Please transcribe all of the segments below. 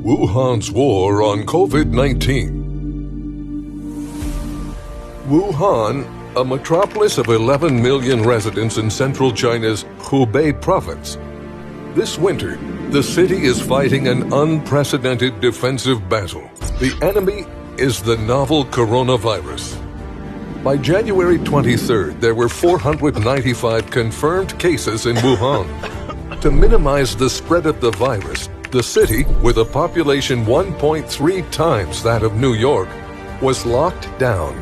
Wuhan's war on COVID-19. Wuhan, a metropolis of 11 million residents in central China's Hubei province. This winter, the city is fighting an unprecedented defensive battle. The enemy is the novel coronavirus. By January 23rd, there were 495 confirmed cases in Wuhan. To minimize the spread of the virus, the city, with a population 1.3 times that of New York, was locked down.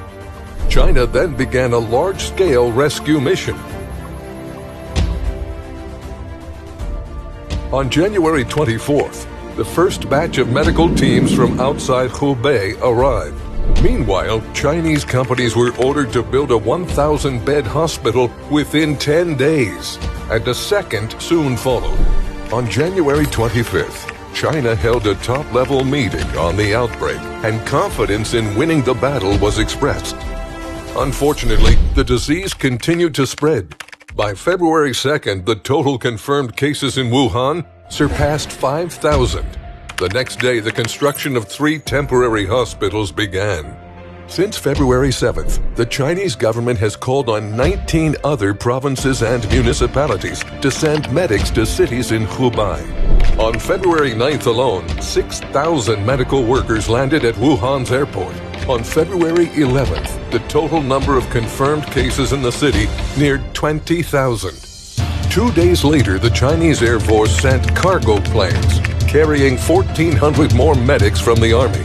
China then began a large-scale rescue mission. On January 24th, the first batch of medical teams from outside Hubei arrived. Meanwhile, Chinese companies were ordered to build a 1,000-bed hospital within 10 days, and a second soon followed. On January 25th, China held a top-level meeting on the outbreak, and confidence in winning the battle was expressed. Unfortunately, the disease continued to spread. By February 2nd, the total confirmed cases in Wuhan surpassed 5,000. The next day, the construction of 3 temporary hospitals began. Since February 7th, the Chinese government has called on 19 other provinces and municipalities to send medics to cities in Hubei. On February 9th alone, 6,000 medical workers landed at Wuhan's airport. On February 11th, the total number of confirmed cases in the city neared 20,000. 2 days later, the Chinese Air Force sent cargo planes, carrying 1,400 more medics from the army.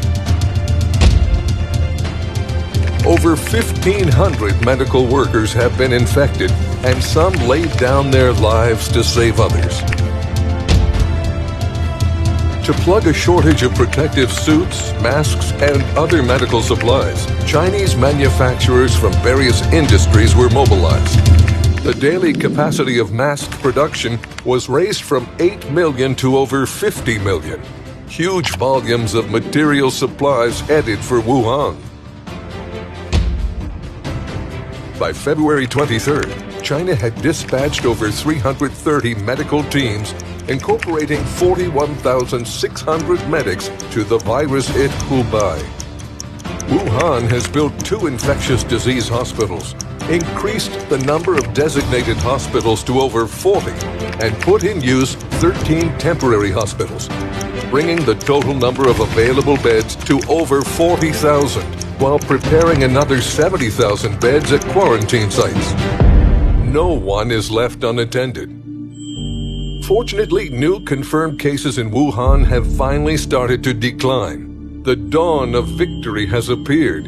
Over 1,500 medical workers have been infected, and some laid down their lives to save others. To plug a shortage of protective suits, masks, and other medical supplies, Chinese manufacturers from various industries were mobilized. The daily capacity of mask production was raised from 8 million to over 50 million. Huge volumes of material supplies headed for Wuhan. By February 23rd, China had dispatched over 330 medical teams, incorporating 41,600 medics to the virus-hit Hubei. Wuhan has built 2 infectious disease hospitals, increased the number of designated hospitals to over 40, and put in use 13 temporary hospitals, bringing the total number of available beds to over 40,000, while preparing another 70,000 beds at quarantine sites. No one is left unattended. Fortunately, new confirmed cases in Wuhan have finally started to decline. The dawn of victory has appeared.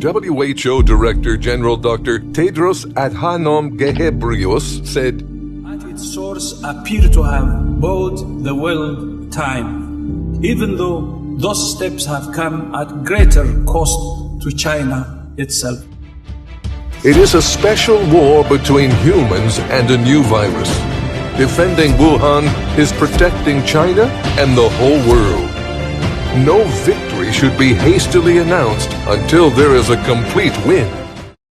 WHO Director General Dr. Tedros Adhanom Ghebreyesus said, "At its source appear to have bought the world time, even though those steps have come at greater cost to China itself." It is a special war between humans and a new virus. Defending Wuhan is protecting China and the whole world. No victory should be hastily announced until there is a complete win.